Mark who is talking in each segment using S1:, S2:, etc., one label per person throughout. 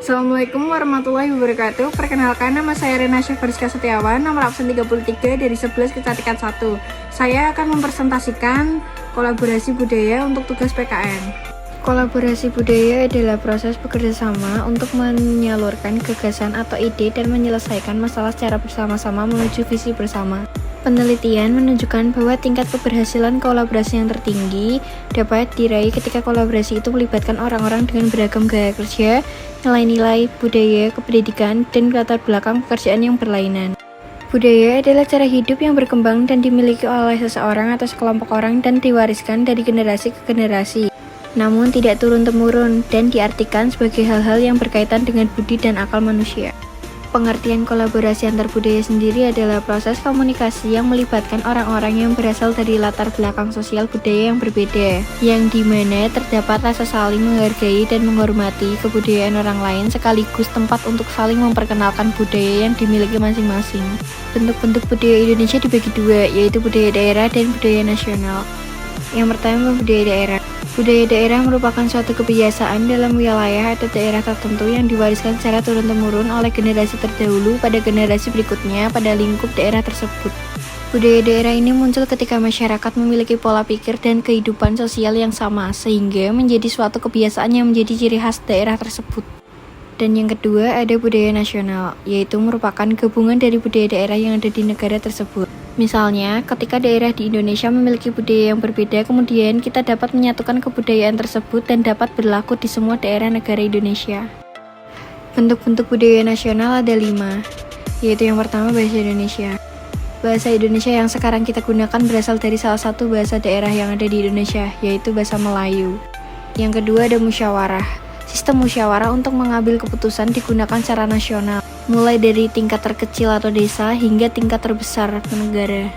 S1: Assalamualaikum warahmatullahi wabarakatuh. Perkenalkan, nama saya Rena Syafriska Setiawan, nomor absen 33 dari 11 Kecantikan 1. Saya akan mempresentasikan kolaborasi budaya untuk tugas PKN. Kolaborasi budaya adalah proses bekerjasama untuk menyalurkan gagasan atau ide dan menyelesaikan masalah secara bersama-sama menuju visi bersama. Penelitian menunjukkan bahwa tingkat keberhasilan kolaborasi yang tertinggi dapat diraih ketika kolaborasi itu melibatkan orang-orang dengan beragam gaya kerja, nilai-nilai, budaya, kependidikan, dan latar belakang pekerjaan yang berlainan. Budaya adalah cara hidup yang berkembang dan dimiliki oleh seseorang atau sekelompok orang dan diwariskan dari generasi ke generasi, namun tidak turun-temurun dan diartikan sebagai hal-hal yang berkaitan dengan budi dan akal manusia. Pengertian kolaborasi antar budaya sendiri adalah proses komunikasi yang melibatkan orang-orang yang berasal dari latar belakang sosial budaya yang berbeda, yang dimana terdapat rasa saling menghargai dan menghormati kebudayaan orang lain sekaligus tempat untuk saling memperkenalkan budaya yang dimiliki masing-masing. Bentuk-bentuk budaya Indonesia dibagi dua, yaitu budaya daerah dan budaya nasional. Yang pertama, budaya daerah. Budaya daerah merupakan suatu kebiasaan dalam wilayah atau daerah tertentu yang diwariskan secara turun-temurun oleh generasi terdahulu pada generasi berikutnya pada lingkup daerah tersebut. Budaya daerah ini muncul ketika masyarakat memiliki pola pikir dan kehidupan sosial yang sama, sehingga menjadi suatu kebiasaan yang menjadi ciri khas daerah tersebut. Dan yang kedua, ada budaya nasional, yaitu merupakan gabungan dari budaya daerah yang ada di negara tersebut. Misalnya, ketika daerah di Indonesia memiliki budaya yang berbeda, kemudian kita dapat menyatukan kebudayaan tersebut dan dapat berlaku di semua daerah negara Indonesia. Bentuk-bentuk budaya nasional ada 5, yaitu yang pertama bahasa Indonesia. Bahasa Indonesia yang sekarang kita gunakan berasal dari salah satu bahasa daerah yang ada di Indonesia, yaitu bahasa Melayu. Yang kedua ada musyawarah. Sistem musyawarah untuk mengambil keputusan digunakan secara nasional, mulai dari tingkat terkecil atau desa hingga tingkat terbesar atau negara.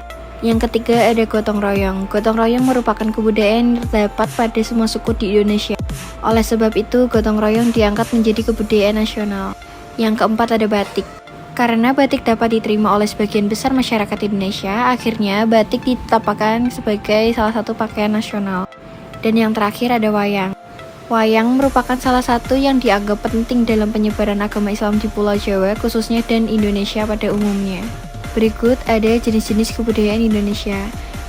S1: Yang ketiga ada gotong royong. Gotong royong merupakan kebudayaan yang terdapat pada semua suku di Indonesia. Oleh sebab itu, gotong royong diangkat menjadi kebudayaan nasional. Yang keempat ada batik. Karena batik dapat diterima oleh sebagian besar masyarakat Indonesia, akhirnya batik ditetapkan sebagai salah satu pakaian nasional. Dan yang terakhir ada wayang. Wayang merupakan salah satu yang dianggap penting dalam penyebaran agama Islam di Pulau Jawa khususnya dan Indonesia pada umumnya. Berikut ada jenis-jenis kebudayaan Indonesia.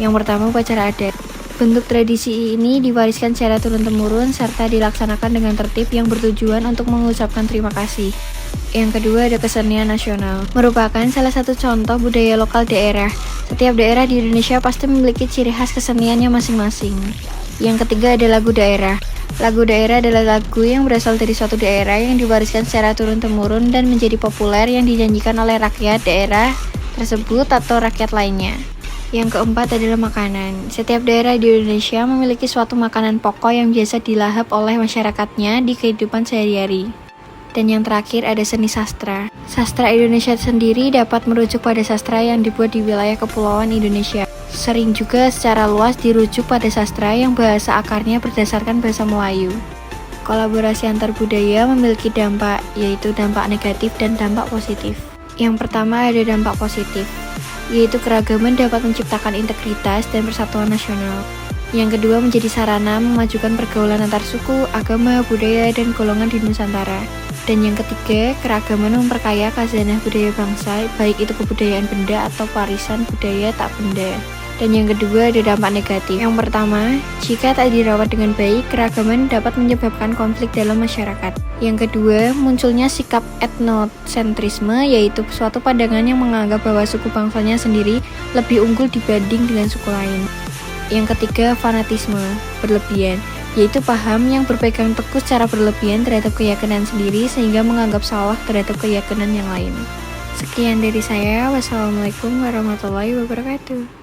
S1: Yang pertama, upacara adat. Bentuk tradisi ini diwariskan secara turun-temurun serta dilaksanakan dengan tertib yang bertujuan untuk mengucapkan terima kasih. Yang kedua ada kesenian nasional. Merupakan salah satu contoh budaya lokal daerah. Setiap daerah di Indonesia pasti memiliki ciri khas keseniannya masing-masing. Yang ketiga ada lagu daerah. Lagu daerah adalah lagu yang berasal dari suatu daerah yang diwariskan secara turun-temurun dan menjadi populer yang dinyanyikan oleh rakyat daerah tersebut atau rakyat lainnya. Yang keempat adalah makanan. Setiap daerah di Indonesia memiliki suatu makanan pokok yang biasa dilahap oleh masyarakatnya di kehidupan sehari-hari. Dan yang terakhir ada seni sastra. Sastra Indonesia sendiri dapat merujuk pada sastra yang dibuat di wilayah kepulauan Indonesia. Sering juga secara luas dirujuk pada sastra yang bahasa akarnya berdasarkan bahasa Melayu. Kolaborasi antar budaya memiliki dampak, yaitu dampak negatif dan dampak positif. Yang pertama ada dampak positif, yaitu keragaman dapat menciptakan integritas dan persatuan nasional. Yang kedua menjadi sarana memajukan pergaulan antar suku, agama, budaya, dan golongan di Nusantara. Dan yang ketiga, keragaman memperkaya khazanah budaya bangsa, baik itu kebudayaan benda atau warisan budaya tak benda. Dan yang kedua ada dampak negatif. Yang pertama, jika tak dirawat dengan baik, keragaman dapat menyebabkan konflik dalam masyarakat. Yang kedua, munculnya sikap etnosentrisme, yaitu suatu pandangan yang menganggap bahwa suku bangsanya sendiri lebih unggul dibanding dengan suku lain. Yang ketiga, fanatisme berlebihan, yaitu paham yang berpegang teguh secara berlebihan terhadap keyakinan sendiri sehingga menganggap salah terhadap keyakinan yang lain. Sekian dari saya. Wassalamualaikum warahmatullahi wabarakatuh.